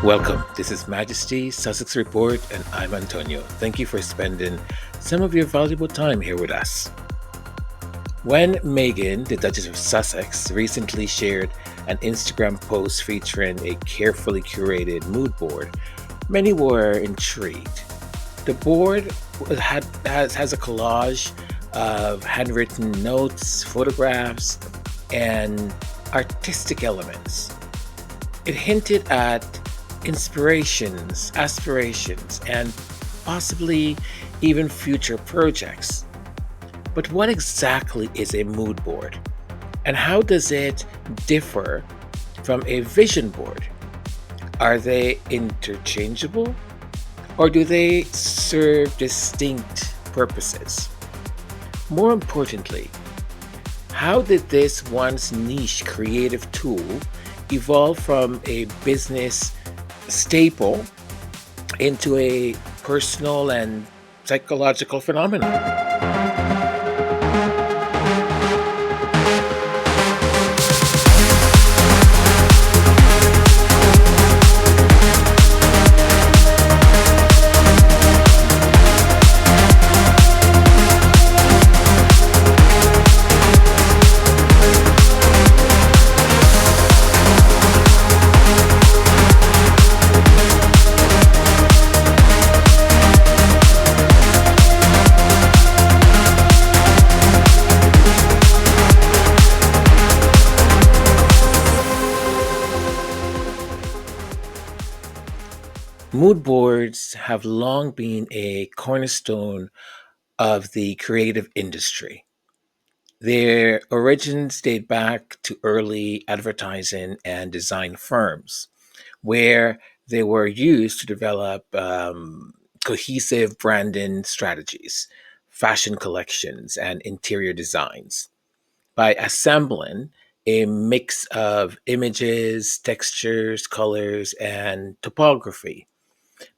Welcome. This is Majesty Sussex Report, and I'm Antonio. Thank you for spending some of your valuable time here with us. When Meghan, the Duchess of Sussex, recently shared an Instagram post featuring a carefully curated mood board, many were intrigued. The board has a collage of handwritten notes, photographs, and artistic elements. It hinted at inspirations, aspirations, and possibly even future projects. But what exactly is a mood board? And how does it differ from a vision board? Are they interchangeable? Or do they serve distinct purposes? More importantly, how did this once niche creative tool evolve from a business staple into a personal and psychological phenomenon? Mood boards have long been a cornerstone of the creative industry. Their origins date back to early advertising and design firms, where they were used to develop cohesive branding strategies, fashion collections, and interior designs. By assembling a mix of images, textures, colors, and topography,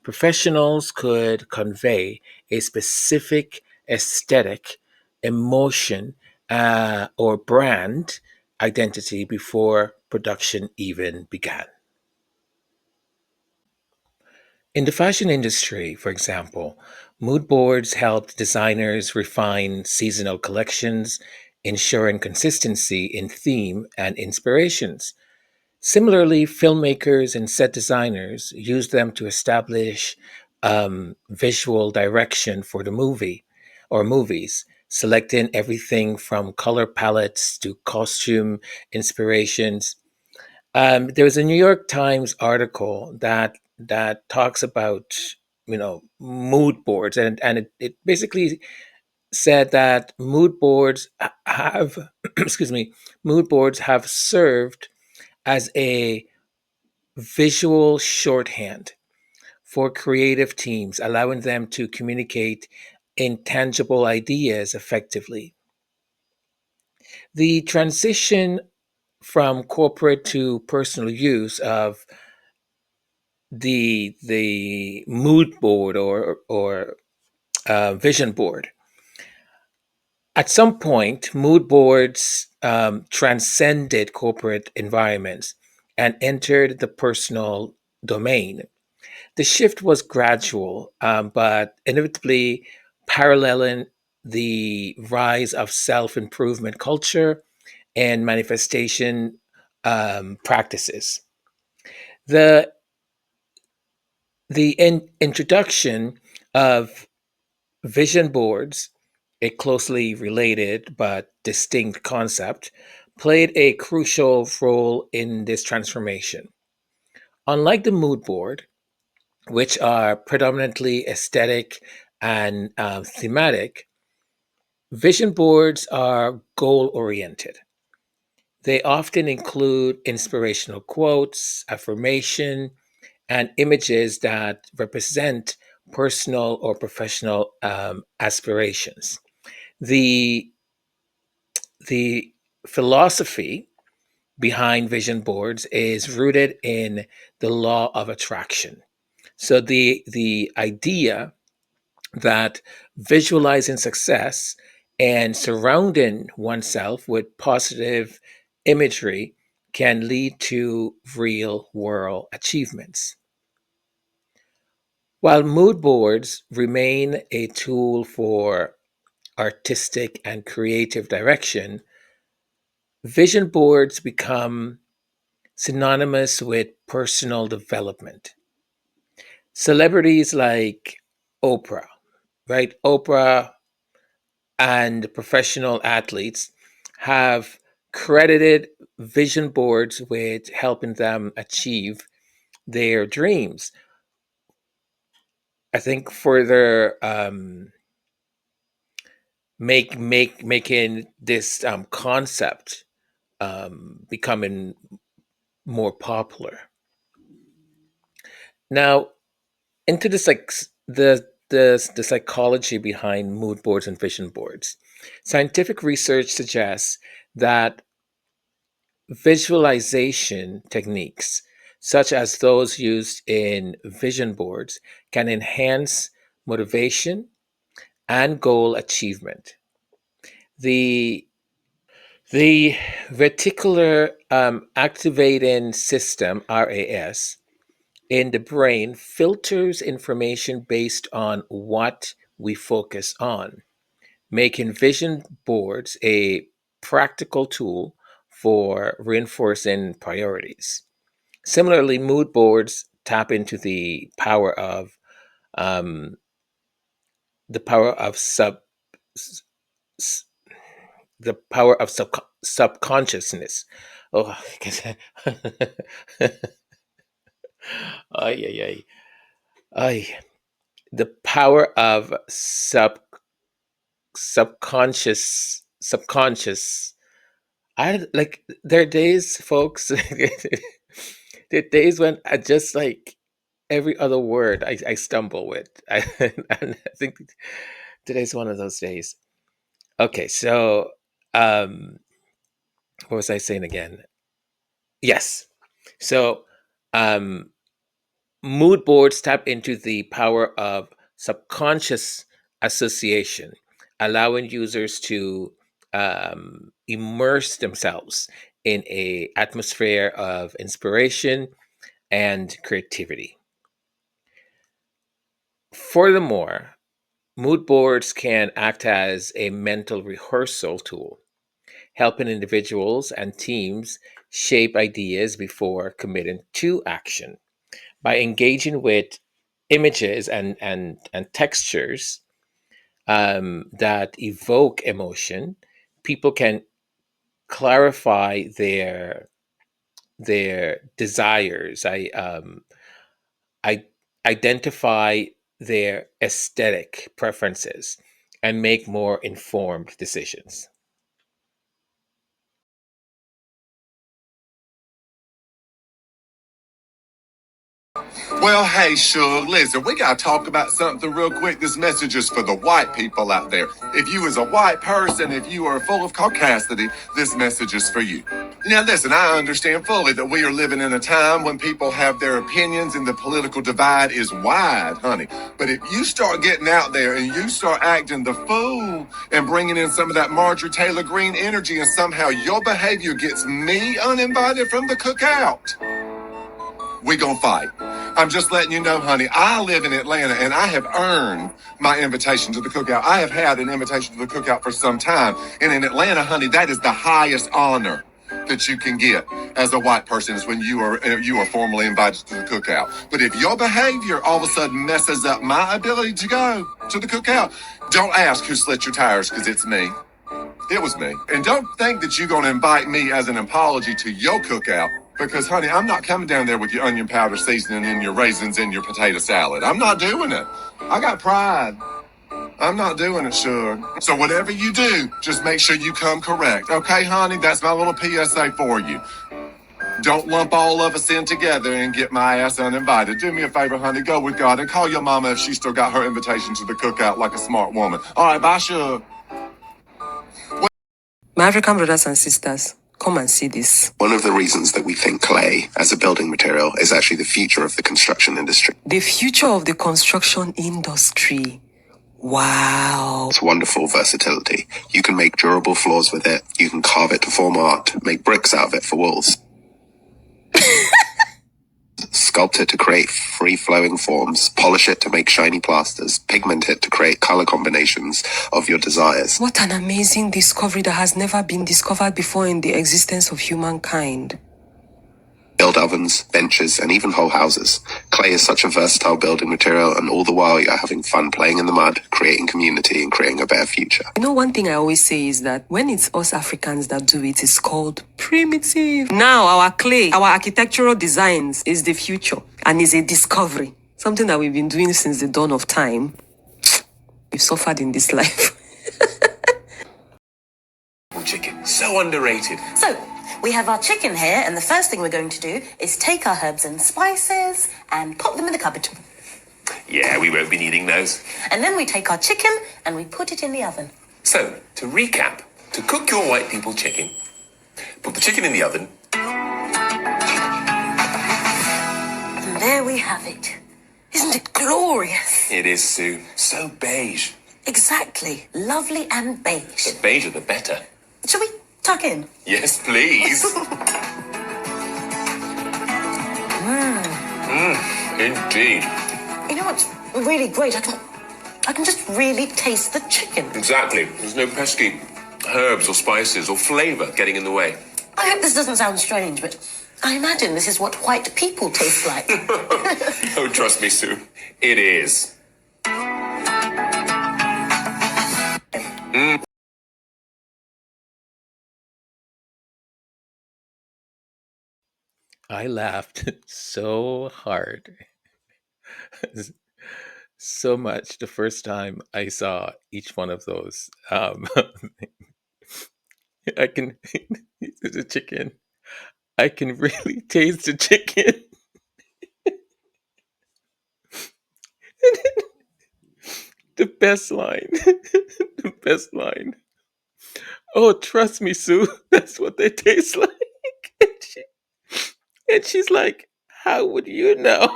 professionals could convey a specific aesthetic, emotion, or brand identity before production even began. In the fashion industry, for example, mood boards helped designers refine seasonal collections, ensuring consistency in theme and inspirations. Similarly, filmmakers and set designers use them to establish visual direction for the movie or movies, selecting everything from color palettes to costume inspirations. There was a New York Times article that talks about mood boards, and it basically said that mood boards have excuse me, mood boards have served as a visual shorthand for creative teams, allowing them to communicate intangible ideas effectively. The transition from corporate to personal use of the mood board or vision board. At some point, mood boards transcended corporate environments and entered the personal domain. The shift was gradual, but inevitably paralleling the rise of self improvement culture and manifestation practices. The, the introduction of vision boards, a closely related but distinct concept, played a crucial role in this transformation. Unlike the mood board, which are predominantly aesthetic and thematic, vision boards are goal oriented. They often include inspirational quotes, affirmation, and images that represent personal or professional aspirations. The, the philosophy behind vision boards is rooted in the law of attraction. So the idea that visualizing success and surrounding oneself with positive imagery can lead to real world achievements. While mood boards remain a tool for artistic and creative direction, vision boards become synonymous with personal development. Celebrities like Oprah, right? Oprah and professional athletes have credited vision boards with helping them achieve their dreams. I think for their making this concept becoming more popular. Now, into the the psychology behind mood boards and vision boards. Scientific research suggests that visualization techniques, such as those used in vision boards, can enhance motivation and goal achievement. The the reticular activating system (RAS) in the brain filters information based on what we focus on, making vision boards a practical tool for reinforcing priorities. Similarly, mood boards tap into um, the power of s- s- the power of subconsciousness. Oh, ay, ay, ay, ay. The power of subconscious. I like there are days, folks. There are days when I just like every other word I stumble with. And I think today's one of those days. Okay, so um, what was I saying again? Yes. So um, mood boards tap into the power of subconscious association, allowing users to immerse themselves in a atmosphere of inspiration and creativity. Furthermore, mood boards can act as a mental rehearsal tool, helping individuals and teams shape ideas before committing to action. By engaging with images and textures that evoke emotion, people can clarify their desires. I identify their aesthetic preferences and make more informed decisions. Well, hey, Suge, listen, we gotta talk about something real quick. This message is for the white people out there. If you as a white person, if you are full of caucasity, this message is for you. Now, listen, I understand fully that we are living in a time when people have their opinions and the political divide is wide, honey. But if you start getting out there and you start acting the fool and bringing in some of that Marjorie Taylor Greene energy and somehow your behavior gets me uninvited from the cookout, we gonna fight. I'm just letting you know, honey, I live in Atlanta and I have earned my invitation to the cookout. I have had an invitation to the cookout for some time. And in Atlanta, honey, that is the highest honor that you can get as a white person is when you are formally invited to the cookout. But if your behavior all of a sudden messes up my ability to go to the cookout, don't ask who slit your tires because it's me. It was me. And don't think that you're going to invite me as an apology to your cookout because, honey, I'm not coming down there with your onion powder seasoning and your raisins and your potato salad. I'm not doing it. I got pride. I'm not doing it, sure. So whatever you do, just make sure you come correct. Okay, honey? That's my little PSA for you. Don't lump all of us in together and get my ass uninvited. Do me a favor, honey. Go with God and call your mama if she still got her invitation to the cookout like a smart woman. All right, bye, sure. My African brothers and sisters, come and see this. One of the reasons that we think clay as a building material is actually the future of the construction industry. The future of the construction industry. Wow. It's wonderful versatility. You can make durable floors with it. You can carve it to form art, make bricks out of it for walls. Sculpt it to create free-flowing forms, polish it to make shiny plasters, pigment it to create color combinations of your desires. What an amazing discovery that has never been discovered before in the existence of humankind. Build ovens, benches, and even whole houses. Clay is such a versatile building material, and all the while you're having fun playing in the mud, creating community, and creating a better future. You know, one thing I always say is that when it's us Africans that do it, it's called primitive. Now, our clay, our architectural designs is the future and is a discovery. Something that we've been doing since the dawn of time. We've suffered in this life. Chicken, so underrated. So, we have our chicken here, and the first thing we're going to do is take our herbs and spices and pop them in the cupboard. Yeah, we won't be needing those. And then we take our chicken and we put it in the oven. So, to recap, to cook your white people chicken, put the chicken in the oven. And there we have it. Isn't it glorious? It is, Sue. So beige. Exactly. Lovely and beige. The beiger the better. Shall we tuck in? Yes, please. Indeed. You know what's really great? I can just really taste the chicken. Exactly. There's no pesky herbs or spices or flavour getting in the way. I hope this doesn't sound strange, but I imagine this is what white people taste like. Oh, trust me, Sue. It is. I laughed so hard, so much the first time I saw each one of those. I can the chicken. I can really taste the chicken. The best line. The best line. Oh, trust me, Sue. That's what they taste like. And she's like, how would you know?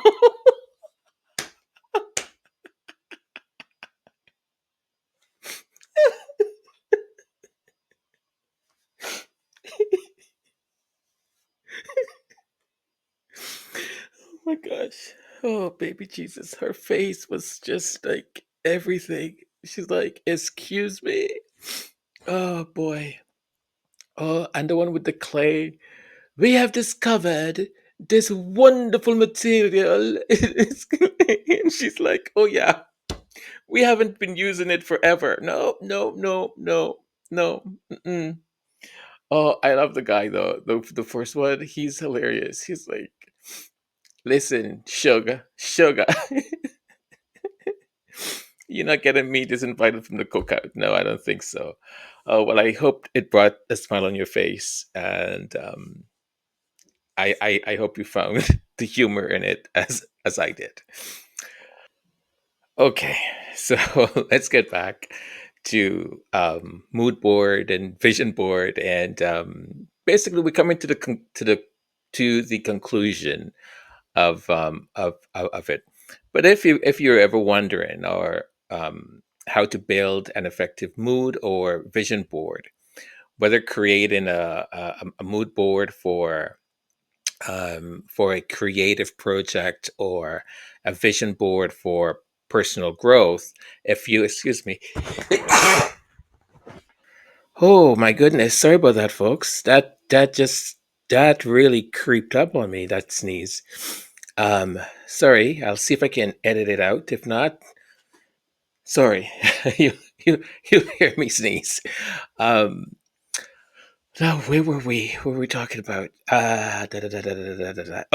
Oh my gosh. Oh, baby Jesus. Her face was just like everything. She's like, excuse me. Oh boy. Oh, and the one with the clay. We have discovered this wonderful material. And she's like, oh yeah, we haven't been using it forever. No, no, no, no, no. Mm-mm. Oh, I love the guy though. The first one, he's hilarious. He's like, listen, sugar, you're not getting me disinvited from the cookout. No, I don't think so. Oh, well, I hope it brought a smile on your face, and I hope you found the humor in it as I did. Okay, so let's get back to mood board and vision board, and basically we're coming to the conclusion of it. But if you're ever wondering or how to build an effective mood or vision board, whether creating a mood board for a creative project or a vision board for personal growth, if you excuse me. Oh my goodness, sorry about that, folks. That really creeped up on me, that sneeze. Sorry, I'll see if I can edit it out. If not, sorry. you you hear me sneeze. Um now where were we? What were we talking about? Oh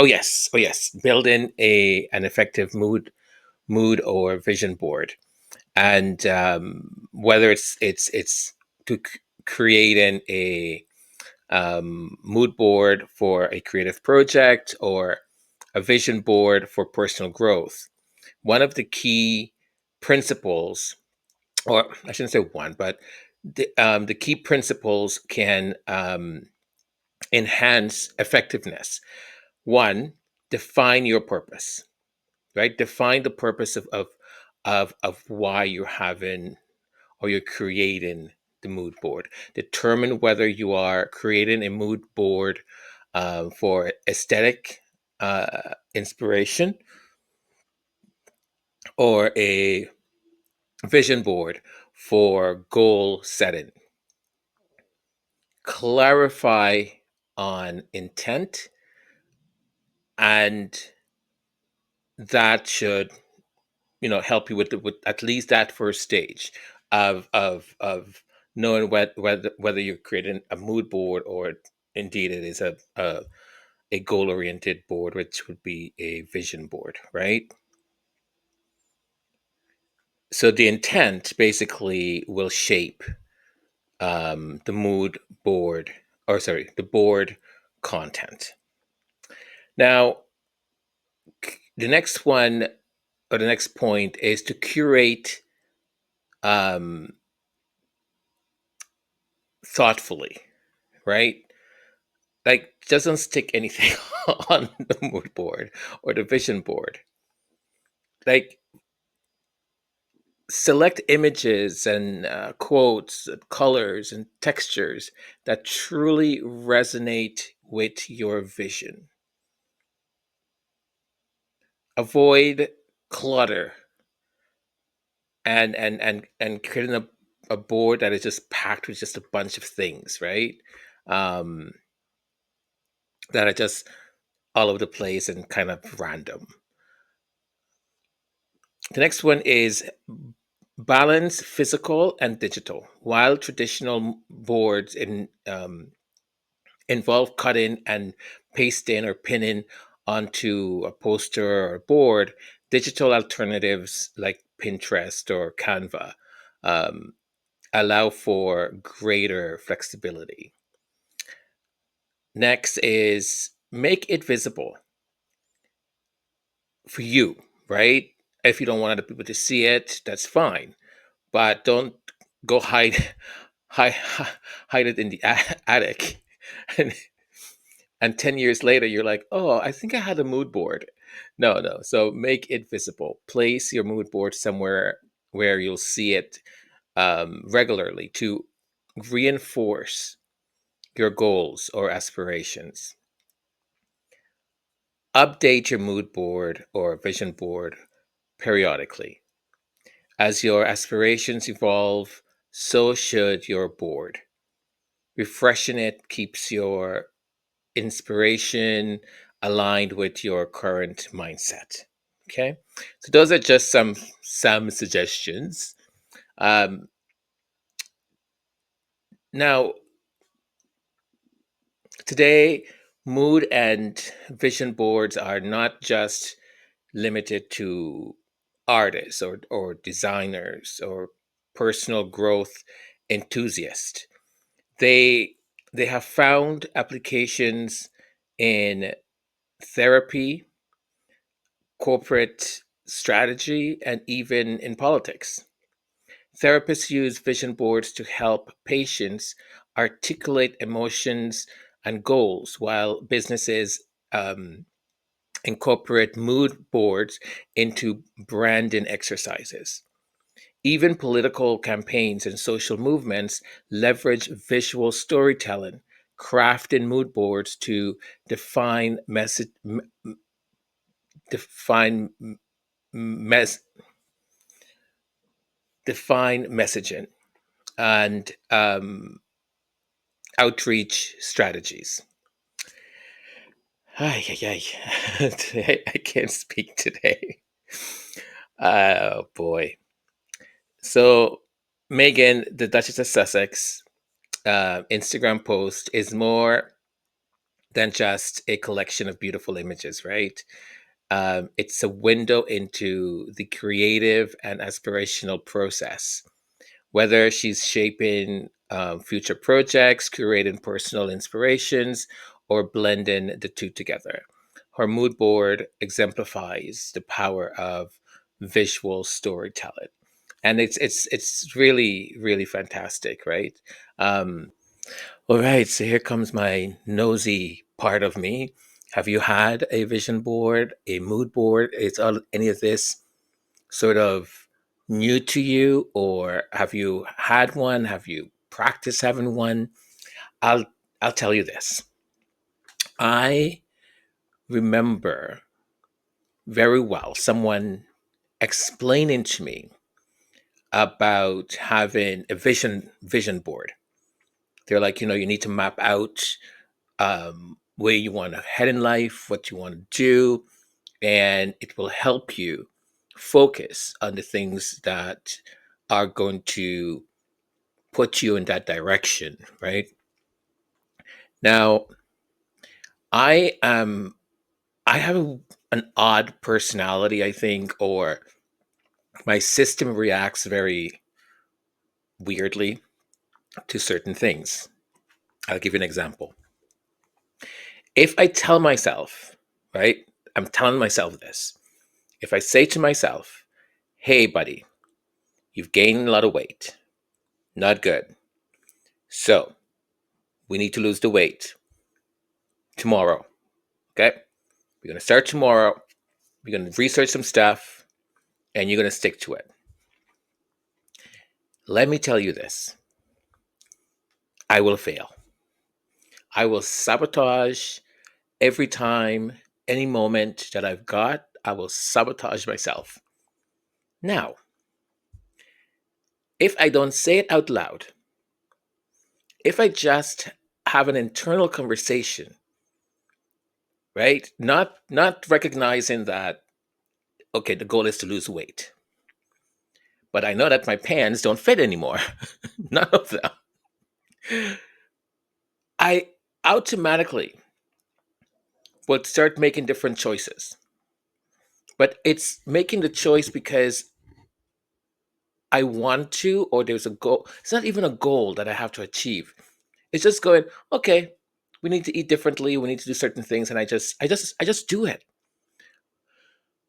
yes. Oh yes. Building an effective mood or vision board. And whether it's to creating a mood board for a creative project or a vision board for personal growth. One of the key principles, or I shouldn't say one, but the key principles can enhance effectiveness. One, define your purpose, right? Define the purpose of why you're having or you're creating the mood board. Determine whether you are creating a mood board for aesthetic inspiration, or a vision board for goal setting. Clarify on intent, and that should help you with at least that first stage of knowing whether you're creating a mood board, or indeed it is a goal oriented board, which would be a vision board, right? So the intent basically will shape the mood board, or sorry, the board content. Now, the next one, or the next point, is to curate um, thoughtfully, right? Like, doesn't stick anything on the mood board or the vision board. Like, select images and quotes, colors, and textures that truly resonate with your vision. Avoid clutter and creating a board that is just packed with just a bunch of things, right? Um, that are just all over the place and kind of random. The next one is balance physical and digital. While traditional boards involve cutting and pasting or pinning onto a poster or board, digital alternatives like Pinterest or Canva um, allow for greater flexibility. Next is make it visible for you, right? If you don't want other people to see it, that's fine, but don't go hide, hide it in the attic. and, and 10 years later, you're like, oh, I think I had a mood board. No, no. So make it visible. Place your mood board somewhere where you'll see it regularly to reinforce your goals or aspirations. Update your mood board or vision board periodically. As your aspirations evolve, so should your board. Refreshing it keeps your inspiration aligned with your current mindset. Okay, so those are just some suggestions. Um, Now, today, mood and vision boards are not just limited to artists or designers or personal growth enthusiasts. They they have found applications in therapy, corporate strategy, and even in politics. Therapists use vision boards to help patients articulate emotions and goals, while businesses incorporate mood boards into branding exercises. Even political campaigns and social movements leverage visual storytelling, crafting mood boards to define message, define mes- define messaging and outreach strategies. Ay, ay, ay. Today, I can't speak today. Oh boy. So, Meghan, the Duchess of Sussex, Instagram post is more than just a collection of beautiful images, right? It's a window into the creative and aspirational process, whether she's shaping future projects, curating personal inspirations, or blending the two together. Her mood board exemplifies the power of visual storytelling, and it's really really fantastic, right? Um, all right, so here comes my nosy part of me. Have you had a vision board, a mood board? Is all any of this sort of new to you, or have you had one? Have you practiced having one? I'll I'll tell you this. I remember very well someone explaining to me about having a vision board. They're like, you need to map out where you want to head in life, what you want to do, and it will help you focus on the things that are going to put you in that direction, right? Now, I am I have an odd personality, I think, or my system reacts very weirdly to certain things. I'll give you an example. If I tell myself, right, I'm telling myself this. If I say to myself, hey, buddy, you've gained a lot of weight, not good. So we need to lose the weight tomorrow. Okay? We're going to start tomorrow. We're going to research some stuff and you're going to stick to it. Let me tell you this, I will fail. I will sabotage every time, any moment that I've got, I will sabotage myself. Now, if I don't say it out loud, if I just have an internal conversation, right? Not recognizing that, okay, the goal is to lose weight. But I know that my pants don't fit anymore. None of them. I automatically would start making different choices. But it's making the choice because I want to, or there's a goal. It's not even a goal that I have to achieve. It's just going, okay, we need to eat differently, we need to do certain things, and I just do it.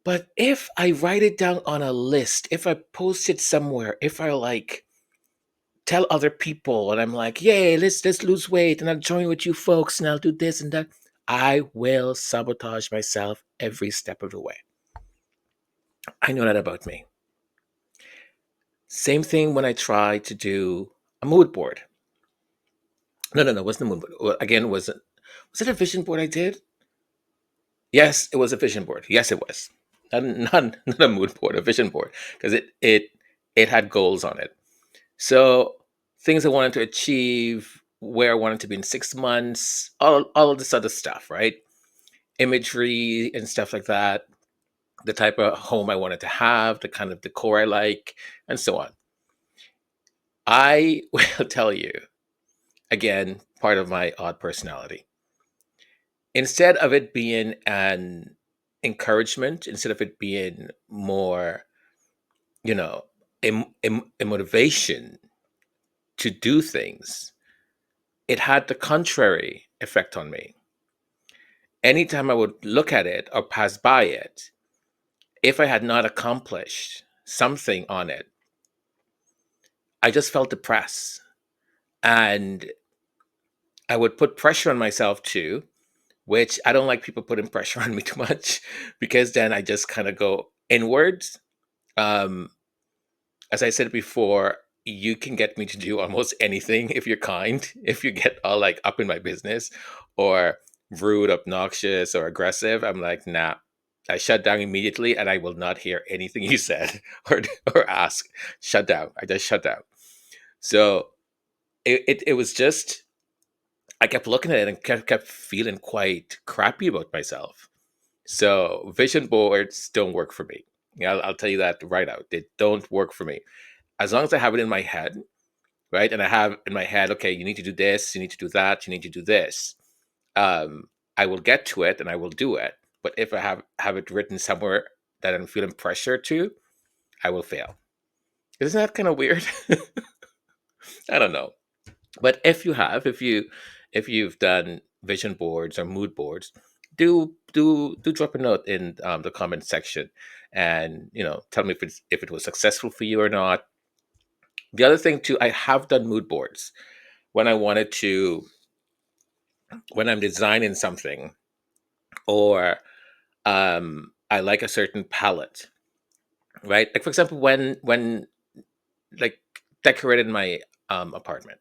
But if I write it down on a list, if I post it somewhere, if I like tell other people and I'm like, yay, let's lose weight and I'll join with you folks and I'll do this and that, I will sabotage myself every step of the way. I know that about me. Same thing when I try to do a mood board. No, it wasn't a mood board. Well, again, was it a vision board I did? Yes, it was a vision board. Yes, it was. Not a mood board, a vision board, because it had goals on it. So things I wanted to achieve, where I wanted to be in 6 months, all of this other stuff, right? Imagery and stuff like that, the type of home I wanted to have, the kind of decor I like, and so on. I will tell you, again, part of my odd personality. Instead of it being an encouragement, instead of it being more, you know, a motivation to do things, it had the contrary effect on me. Anytime I would look at it or pass by it, if I had not accomplished something on it, I just felt depressed. And I would put pressure on myself too, which I don't like people putting pressure on me too much because then I just kind of go inwards. Um, as I said before, you can get me to do almost anything if you're kind. If you get all like up in my business or rude, obnoxious, or aggressive, I'm like, nah. I shut down immediately and I will not hear anything you said or ask. Shut down. I just shut down. So it was just, I kept looking at it and kept feeling quite crappy about myself. So vision boards don't work for me. Yeah, I'll tell you that right out. They don't work for me. As long as I have it in my head, right? And I have in my head, okay, you need to do this, you need to do that, you need to do this. I will get to it and I will do it. But if I have it written somewhere that I'm feeling pressure to, I will fail. Isn't that kind of weird? I don't know. But if you've done vision boards or mood boards, do drop a note in the comment section, and tell me if it was successful for you or not. The other thing too, I have done mood boards when I wanted to, when I'm designing something, or I like a certain palette, right? Like for example, when like decorated my apartment,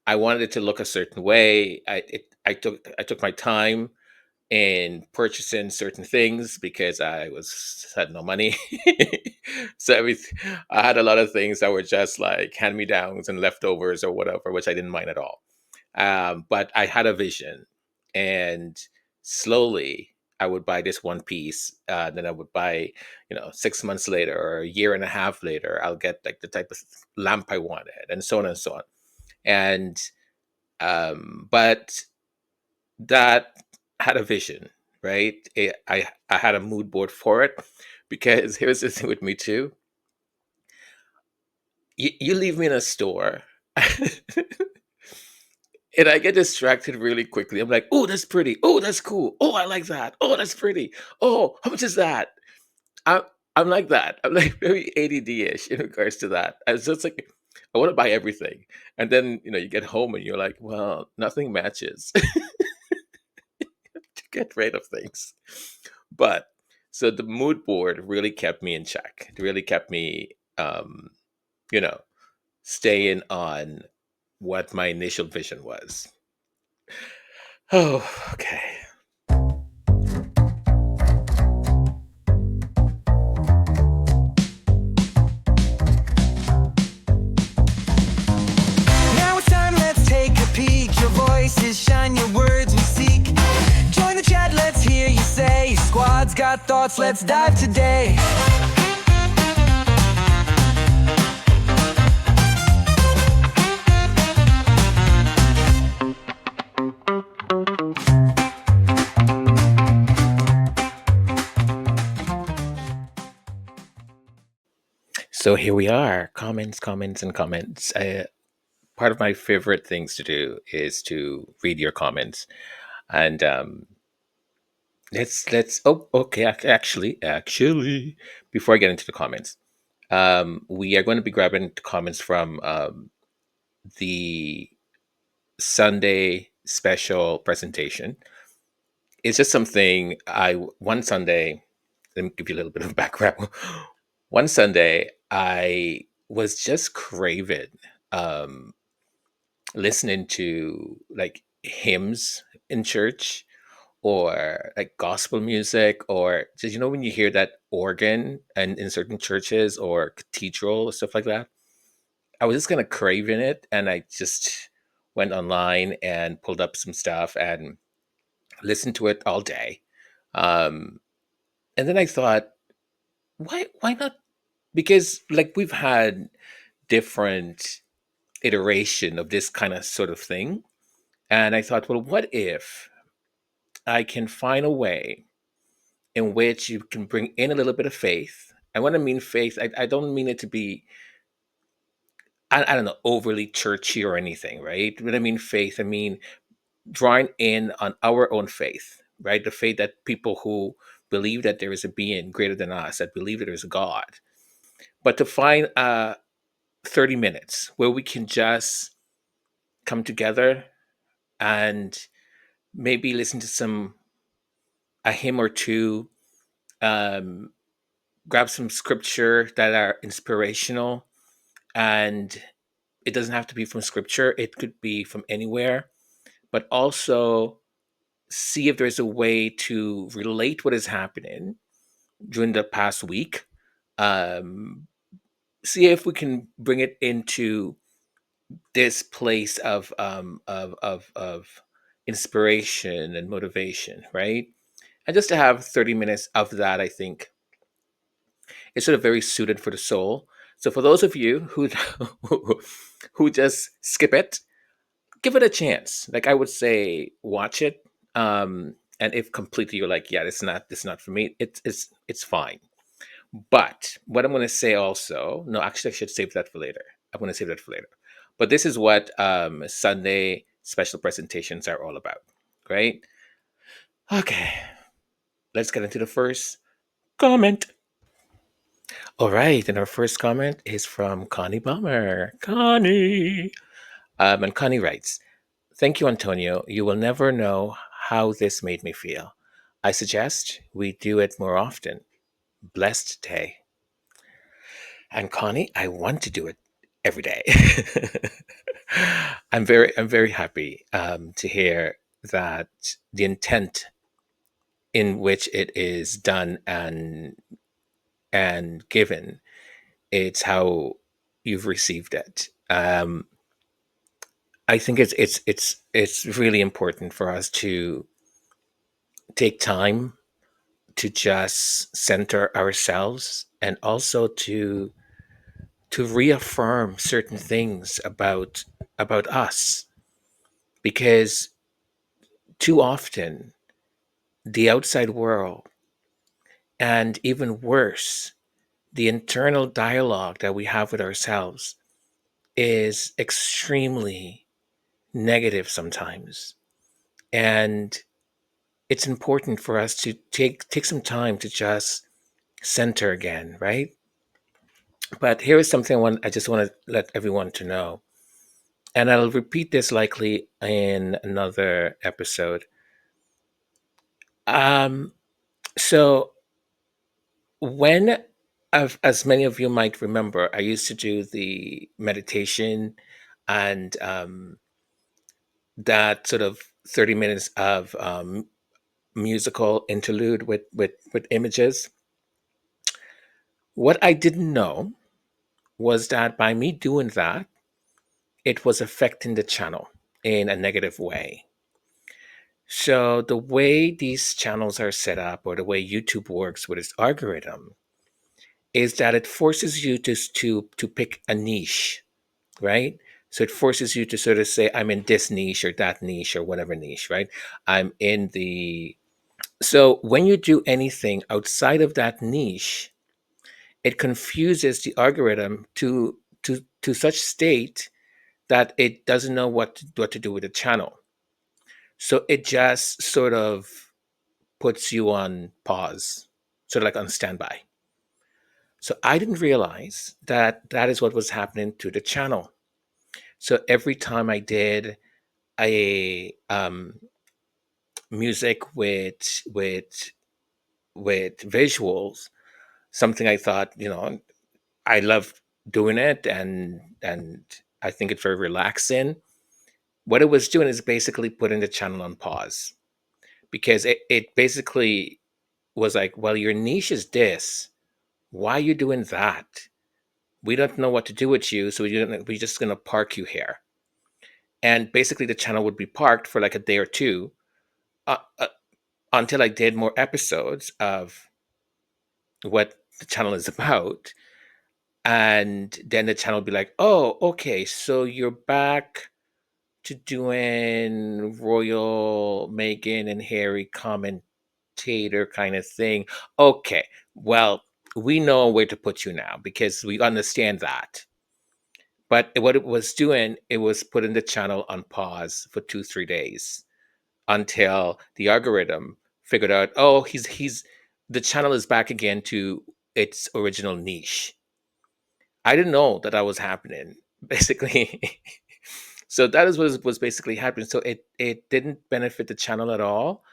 I wanted it to look a certain way. I took my time in purchasing certain things because I was had no money. So I had a lot of things that were just like hand me downs and leftovers or whatever, which I didn't mind at all. But I had a vision, and slowly I would buy this one piece. Then I would buy, 6 months later or a year and a half later, I'll get like the type of lamp I wanted, and so on and so on. And but that had a vision, right? I had a mood board for it because here's the thing with me too. You leave me in a store. And I get distracted really quickly. I'm like, oh, that's pretty. Oh, that's cool. Oh, I like that. Oh, that's pretty. Oh, how much is that? I, I'm like that. I'm like very ADD-ish in regards to that. It's just like I want to buy everything, and then you get home and you're like, well, nothing matches to get rid of things. But so the mood board really kept me in check. It really kept me, you know, staying on what my initial vision was. Oh, okay. Now it's time, let's take a peek. Your voices shine, your words we seek. Join the chat, let's hear you say. Squad's got thoughts, let's dive today. So here we are. Comments, comments, and comments. Part of my favorite things to do is to read your comments, and let's. Oh, okay. Actually, before I get into the comments, we are going to be grabbing the comments from the Sunday special presentation. It's just something I one Sunday. Let me give you a little bit of background. One Sunday, I was just craving um, listening to like hymns in church, or like gospel music, or just when you hear that organ and in certain churches or cathedral or stuff like that. I was just kind of craving it, and I just went online and pulled up some stuff and listened to it all day. Um, and then I thought, why not? Because like we've had different iteration of this kind of sort of thing. And I thought, well, what if I can find a way in which you can bring in a little bit of faith? And when I mean faith, I don't mean it to be, I don't know, overly churchy or anything, right? When I mean faith, I mean drawing in on our own faith, right? The faith that people who believe that there is a being greater than us, that believe that there is a God. But to find 30 minutes where we can just come together and maybe listen to a hymn or two, um, grab some scripture that are inspirational, and it doesn't have to be from scripture, it could be from anywhere, but also see if there's a way to relate what is happening during the past week. um, See if we can bring it into this place of inspiration and motivation, right? And just to have 30 minutes of that, I think is sort of very suited for the soul. So for those of you who who just skip it, give it a chance. Like I would say, watch it. And if completely you're like, yeah, it's not for me, it's fine. But what I'm going to say also, no, actually, I should save that for later. I'm going to save that for later. But this is what Sunday special presentations are all about, right? Okay, let's get into the first comment. All right, and our first comment is from Connie Bummer. Connie! And Connie writes, thank you, Antonio. You will never know how this made me feel. I suggest we do it more often. Blessed day. And Connie, I want to do it every day. I'm very happy to hear that the intent in which it is done and given. It's how you've received it. I think it's really important for us to take time to just center ourselves, and also to reaffirm certain things about us, because too often the outside world, and even worse, the internal dialogue that we have with ourselves, is extremely negative sometimes. And it's important for us to take some time to just center again, right? But here is something I just want to let everyone to know, and I'll repeat this likely in another episode. Um, so when, as many of you might remember, I used to do the meditation and that sort of 30 minutes of musical interlude with images. What I didn't know was that by me doing that, it was affecting the channel in a negative way. So the way these channels are set up, or the way YouTube works with its algorithm, is that it forces you to pick a niche, right? So it forces you to sort of say, I'm in this niche or that niche or whatever niche, right? I'm in the So when you do anything outside of that niche, it confuses the algorithm to such state that it doesn't know what to do with the channel. So it just sort of puts you on pause, sort of like on standby. So I didn't realize that that is what was happening to the channel. So every time I did a music with visuals, something I thought, I love doing it, and I think it's very relaxing. What it was doing is basically putting the channel on pause, because it basically was like, well, your niche is this. Why are you doing that? We don't know what to do with you, so we're just going to park you here. And basically, the channel would be parked for like a day or two, uh, uh, until I did more episodes of what the channel is about. And then the channel would be like, oh, okay, so you're back to doing Royal Meghan and Harry commentator kind of thing. Okay, well, we know where to put you now because we understand that. But what it was doing, it was putting the channel on pause for 2, 3 days until the algorithm figured out, oh, he's the channel is back again to its original niche. I didn't know that that was happening, basically. So that is what was basically happening. So it didn't benefit the channel at all.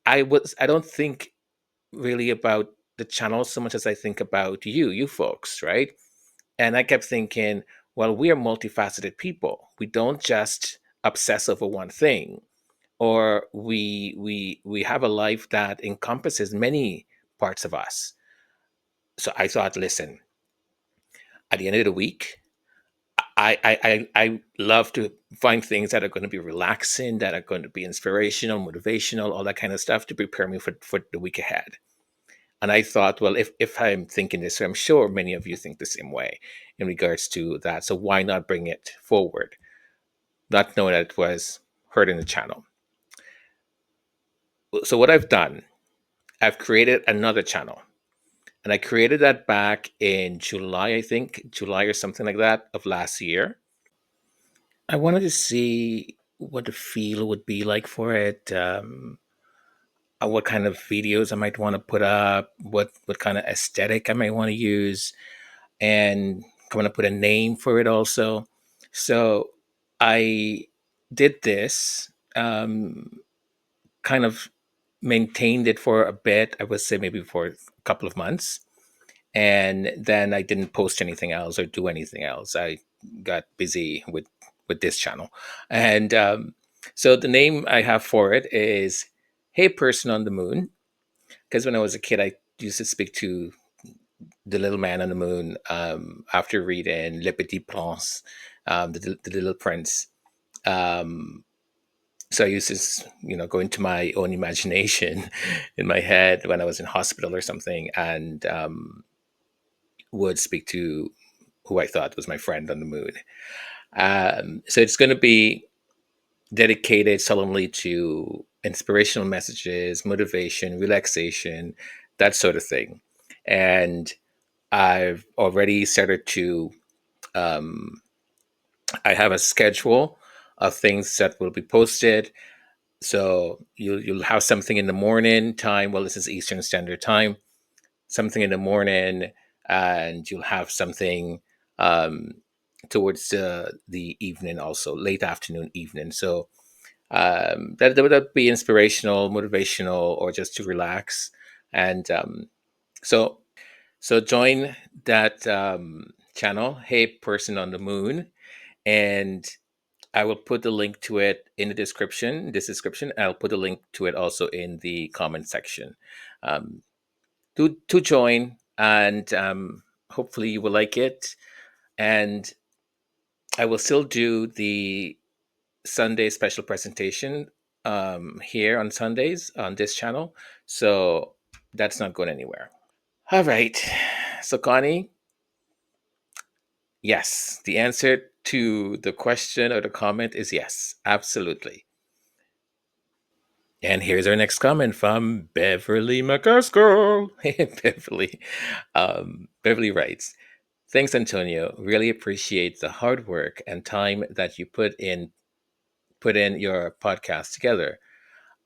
I don't think really about the channel so much as I think about you folks, right? And I kept thinking, well, we are multifaceted people. We don't just obsess over one thing, or we have a life that encompasses many parts of us. So I thought, listen, at the end of the week, I love to find things that are going to be relaxing, that are going to be inspirational, motivational, all that kind of stuff to prepare me for the week ahead. And I thought, well, if I'm thinking this, I'm sure many of you think the same way in regards to that. So why not bring it forward? Not knowing that it was hurting the channel. So what I've done, I've created another channel. And I created that back in July, I think, July or something like that of last year. I wanted to see what the feel would be like for it, what kind of videos I might want to put up, what kind of aesthetic I might want to use, and I want to put a name for it also. So I did this, kind of maintained it for a bit. I would say maybe for a couple of months, and then I didn't post anything else or do anything else. I got busy with this channel, and so the name I have for it is "Hey Person on the Moon," because when I was a kid, I used to speak to the little man on the moon after reading Le Petit Prince, the Little Prince. Um, so I used to, go into my own imagination in my head when I was in hospital or something, and would speak to who I thought was my friend on the moon. So it's going to be dedicated solemnly to inspirational messages, motivation, relaxation, that sort of thing. And I've already started to, um, I have a schedule of things that will be posted. So you'll have something in the morning time. Well, this is Eastern Standard Time. Something in the morning, and you'll have something um, towards the evening, also late afternoon, evening. So that would be inspirational, motivational, or just to relax. And so so join that channel, Hey Person on the Moon, and I will put the link to it in the description. This description. I'll put a link to it also in the comment section. Um, to join, and hopefully you will like it. And I will still do the Sunday special presentation here on Sundays on this channel. So that's not going anywhere. All right. So, Connie, yes, the answer to the question or the comment is yes, absolutely. And here's our next comment from Beverly McCaskill. Beverly. Beverly writes, thanks, Antonio. Really appreciate the hard work and time that you put in your podcast together.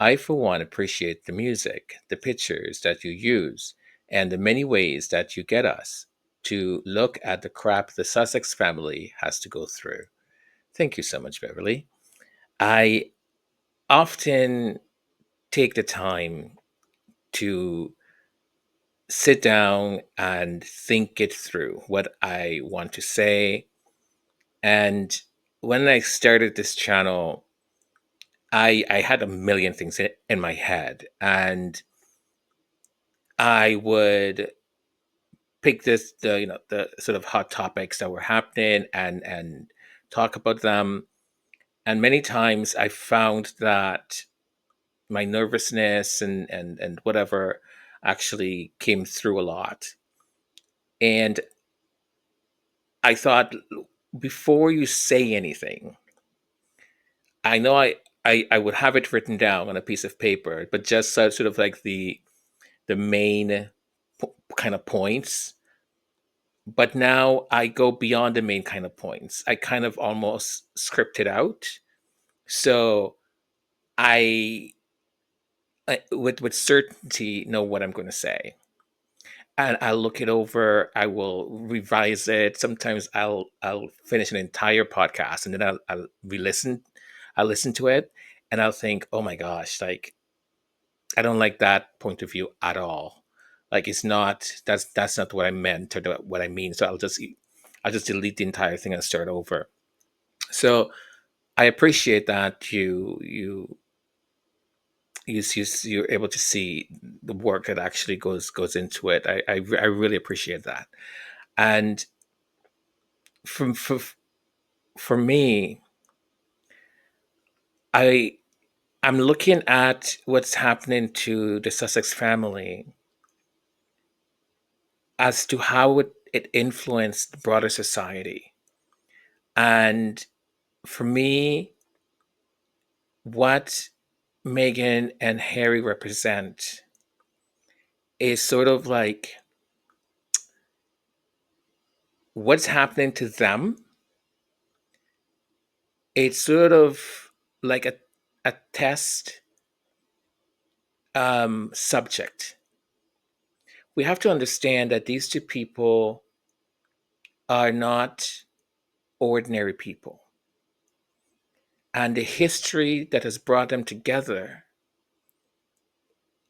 I, for one, appreciate the music, the pictures that you use, and the many ways that you get us to look at the crap the Sussex family has to go through. Thank you so much, Beverly. I often take the time to sit down and think it through, what I want to say. And when I started this channel, I had a million things in my head, and I would pick the sort of hot topics that were happening and talk about them. And many times I found that my nervousness and whatever actually came through a lot. And I thought, before you say anything, I know I would have it written down on a piece of paper, but just sort of like the main kind of points. But now I go beyond the main kind of points. I kind of almost script it out. So I, with certainty, know what I'm going to say. And I'll look it over. I will revise it. Sometimes I'll finish an entire podcast and then I'll re-listen. I'll listen to it and I'll think, oh my gosh, like I don't like that point of view at all. Like it's not that's not what I meant or what I mean. So I'll just delete the entire thing and start over. So I appreciate that you're able to see the work that actually goes into it. I really appreciate that. And from for me, I I'm looking at what's happening to the Sussex family as to how it influenced the broader society. And for me, what Meghan and Harry represent is sort of like what's happening to them. It's sort of like a test subject. We have to understand that these two people are not ordinary people. And the history that has brought them together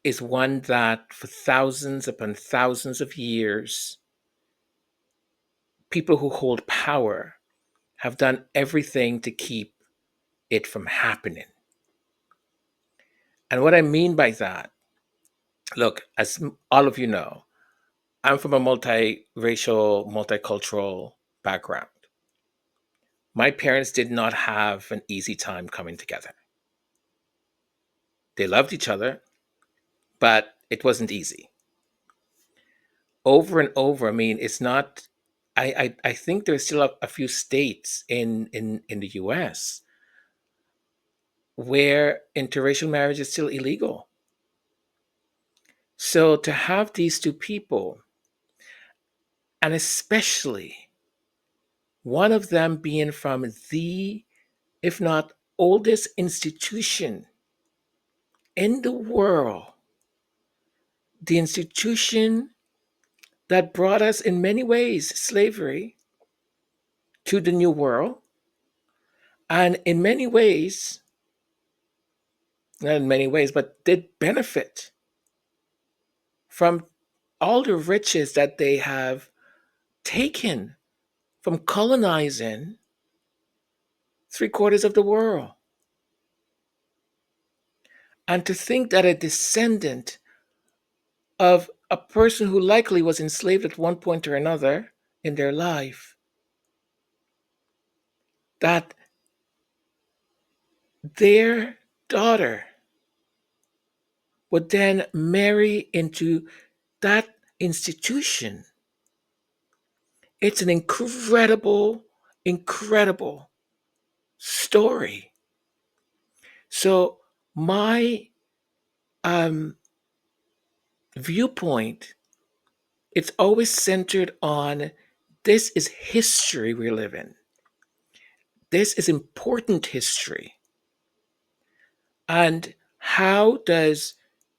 is one that, for thousands upon thousands of years, people who hold power have done everything to keep it from happening. And what I mean by that Look, as all of you know, I'm from a multiracial, multicultural background. My parents did not have an easy time coming together. They loved each other, but it wasn't easy. Over and over, I mean, it's not. I think there's still a few states in the U.S. where interracial marriage is still illegal. So to have these two people, and especially one of them being from the, if not oldest institution in the world, the institution that brought us in many ways slavery to the new world, and in many ways, not in many ways, but did benefit from all the riches that they have taken from colonizing three-quarters of the world. And to think that a descendant of a person who likely was enslaved at one point or another in their life, that their daughter would then marry into that institution. It's an incredible, incredible story. So my viewpoint, it's always centered on this is history we live in. This is important history. And how does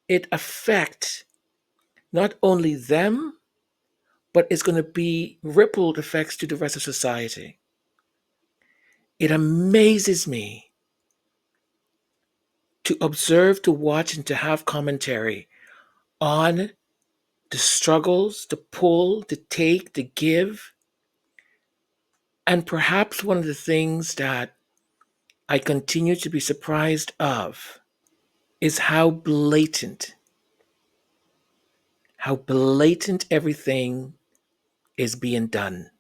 it affect not only them, but it's going to be rippled effects to the rest of society? It amazes me to observe, to watch, and to have commentary on the struggles, the pull, the take, the give. And perhaps one of the things that I continue to be surprised of is how blatant everything is being done.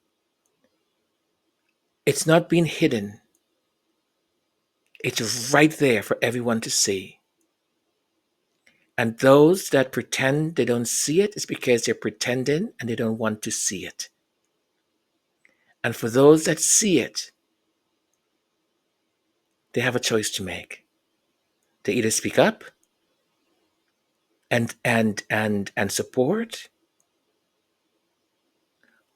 It's not being hidden. It's right there for everyone to see. And those that pretend they don't see it is because they're pretending and they don't want to see it. And for those that see it, they have a choice to make. They either speak up and support,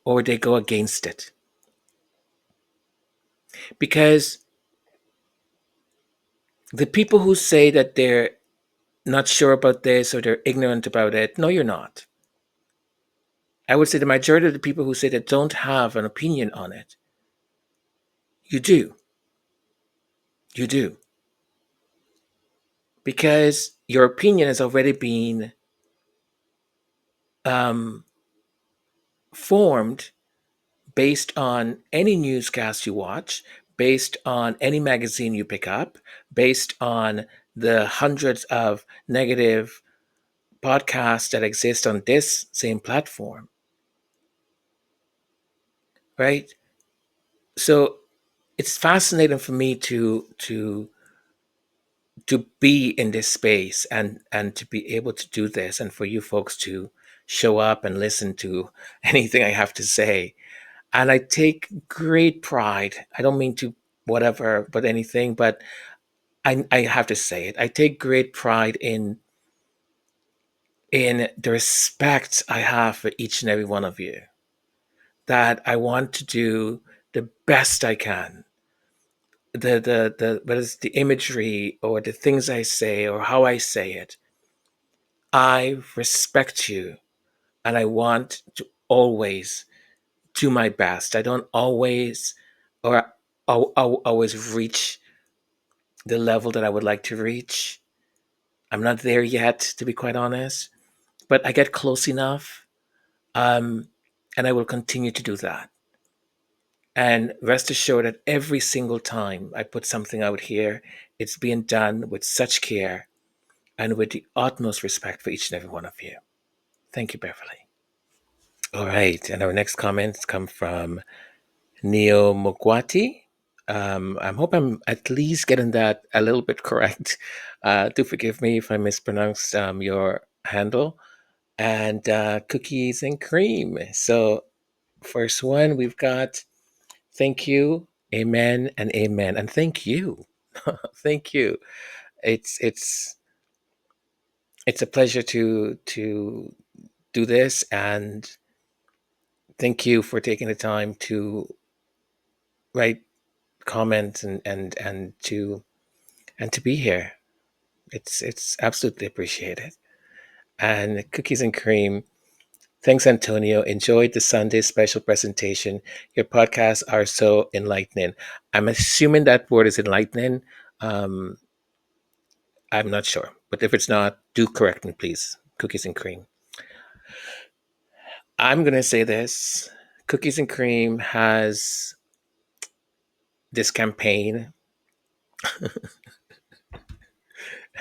or they go against it. Because the people who say that they're not sure about this or they're ignorant about it, no, you're not. I would say the majority of the people who say they don't have an opinion on it, you do. You do. Because your opinion has already been formed based on any newscast you watch, based on any magazine you pick up, based on the hundreds of negative podcasts that exist on this same platform. Right? So it's fascinating for me to be in this space and to be able to do this, and for you folks to show up and listen to anything I have to say. And I take great pride. I don't mean to whatever, but anything, but I have to say it. I take great pride in the respect I have for each and every one of you. That I want to do the best I can. The whether it's the imagery or the things I say or how I say it, I respect you, and I want to always do my best. I don't always, or I'll always reach the level that I would like to reach. I'm not there yet, to be quite honest, but I get close enough, and I will continue to do that. And rest assured that every single time I put something out here, it's being done with such care and with the utmost respect for each and every one of you. Thank you, Beverly. All right, and our next comments come from Neo Mokwati. I hope I'm at least getting that a little bit correct. Do forgive me if I mispronounced your handle. And cookies and cream. So, first one, we've got thank you, amen, and amen. And thank you. Thank you. It's it's a pleasure to do this, and thank you for taking the time to write comments and to be here. It's absolutely appreciated. And cookies and cream. Thanks, Antonio. Enjoyed the Sunday special presentation. Your podcasts are so enlightening. I'm assuming that word is enlightening. Um, I'm not sure, but if it's not, do correct me, please. Cookies and cream. I'm gonna say this: Cookies and Cream has this campaign,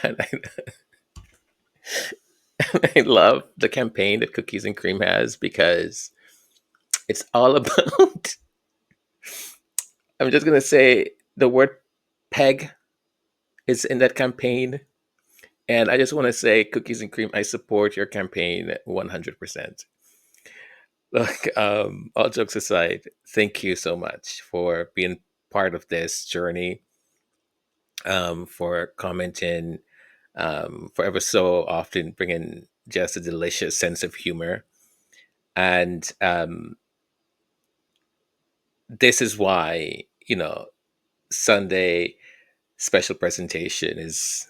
and I love the campaign that Cookies and Cream has because it's all about. I'm just gonna say the word peg is in that campaign. And I just want to say, Cookies and Cream, I support your campaign 100%. Look, all jokes aside, thank you so much for being part of this journey, for commenting, for ever so often bringing just a delicious sense of humor. And this is why, Sunday special presentation is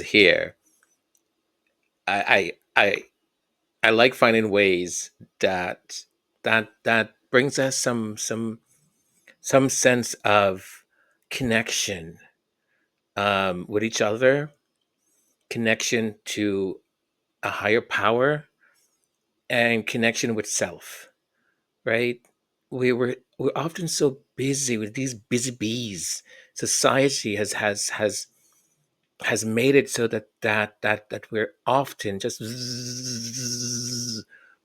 here. I, I, I I like finding ways that that brings us some sense of connection with each other, connection to a higher power, and connection with self. Right? We're often so busy with these busy bees. Society has made it so that we're often just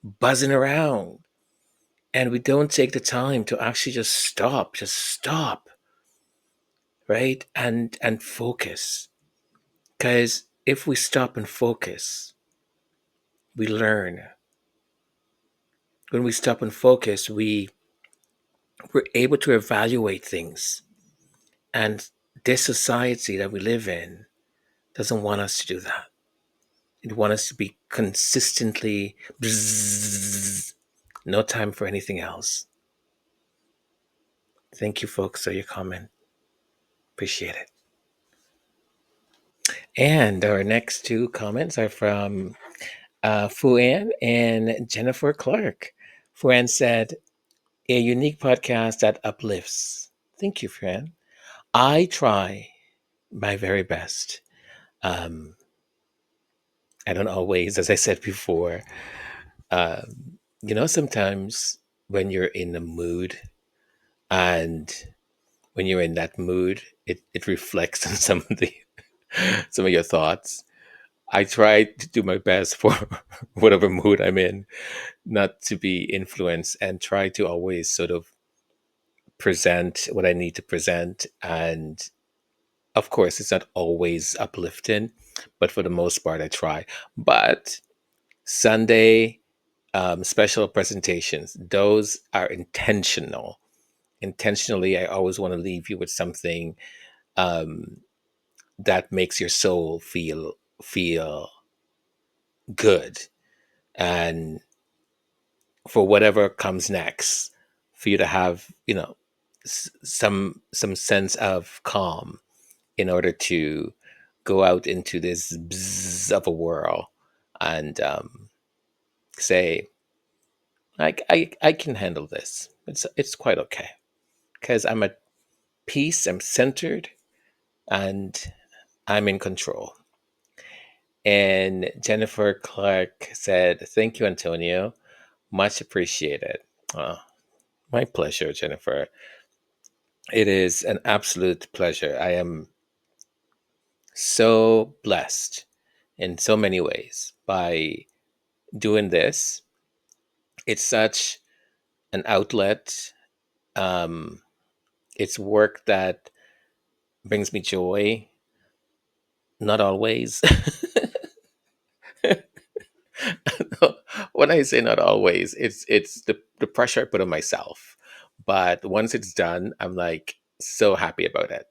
buzzing around, and we don't take the time to actually just stop, right, and focus. Because if we stop and focus, we learn. When we stop and focus, we're able to evaluate things. And this society that we live in doesn't want us to do that. It wants us to be consistently bzzz, no time for anything else. Thank you, folks, for your comment. Appreciate it. And our next two comments are from Fuan and Jennifer Clark. Fuan said, a unique podcast that uplifts. Thank you, Fuan. I try my very best. Um, I don't always, as I said before, sometimes when you're in a mood, and when you're in that mood, it reflects on some of your thoughts. I try to do my best for whatever mood I'm in, not to be influenced, and try to always sort of present what I need to present. And of course, it's not always uplifting, but for the most part, I try. But Sunday special presentations, those are intentional. Intentionally, I always want to leave you with something um, that makes your soul feel good, and for whatever comes next, for you to have some sense of calm in order to go out into this bzz of a whirl, and say, I can handle this. It's quite okay because I'm at peace, I'm centered, and I'm in control. And Jennifer Clark said, thank you, Antonio. Much appreciated. Oh, my pleasure, Jennifer. It is an absolute pleasure. I am so blessed in so many ways by doing this. It's such an outlet. Um, it's work that brings me joy. Not always. When I say not always, it's the pressure I put on myself. But once it's done, I'm like so happy about it.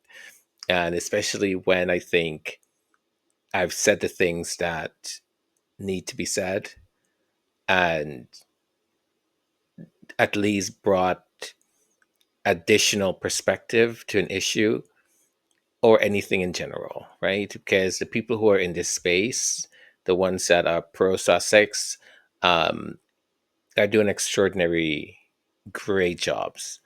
And especially when I think I've said the things that need to be said and at least brought additional perspective to an issue or anything in general, right? Because the people who are in this space, the ones that are pro Sussex, um, are doing extraordinary, great jobs.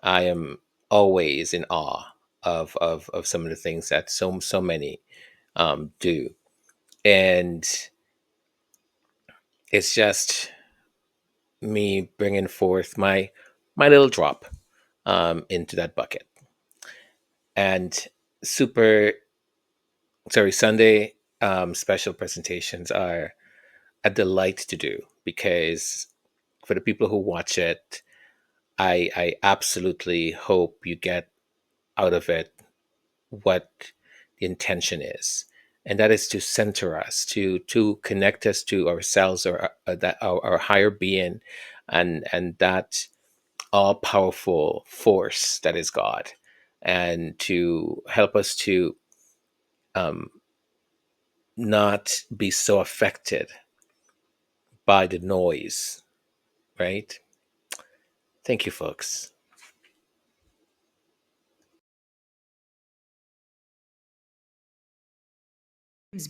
I am always in awe of some of the things that so many do, and it's just me bringing forth my little drop into that bucket. And super sorry, Sunday special presentations are a delight to do because for the people who watch it, I absolutely hope you get out of it what the intention is, and that is to center us, to connect us to ourselves or that our higher being, and that all powerful force that is God, and to help us to um, not be so affected by the noise, right? Thank you, folks.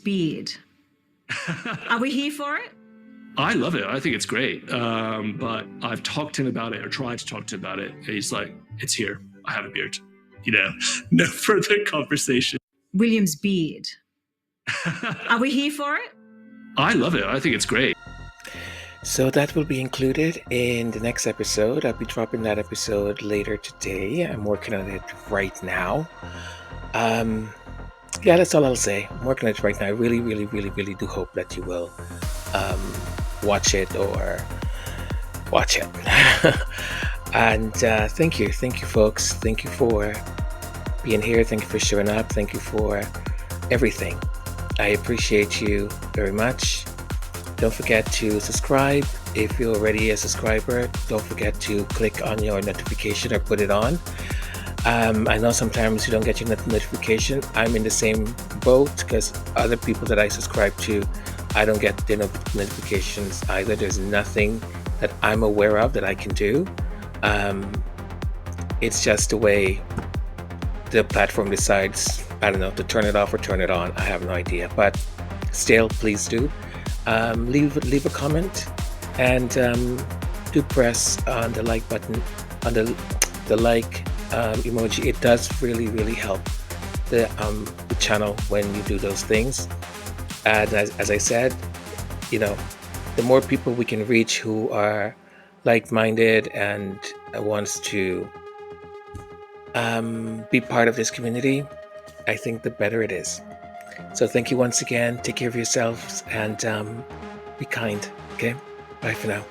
Beard. Are we here for it? I love it. I think it's great. But I've talked to him about it or tried to talk to him about it. And he's like, it's here. I have a beard. You know, no further conversation. William's beard. Are we here for it? I love it. I think it's great. So that will be included in the next episode. I'll be dropping that episode later today. I'm working on it right now. Yeah, that's all I'll say. I'm working on it right now. I really, really, really, really do hope that you will watch it or watch it. And thank you, folks. Thank you for being here. Thank you for showing up. Thank you for everything. I appreciate you very much. Don't forget to subscribe. If you're already a subscriber, don't forget to click on your notification or put it on. I know sometimes you don't get your notification. I'm in the same boat because other people that I subscribe to, I don't get their notifications either. There's nothing that I'm aware of that I can do. It's just the way the platform decides, I don't know, to turn it off or turn it on. I have no idea. But still, please do. Leave a comment and do press on the like button, on the like emoji. It does really, really help the channel when you do those things. And as I said, you know, the more people we can reach who are like-minded and wants to be part of this community, I think the better it is. So thank you once again. Take care of yourselves and be kind. Okay? Bye for now.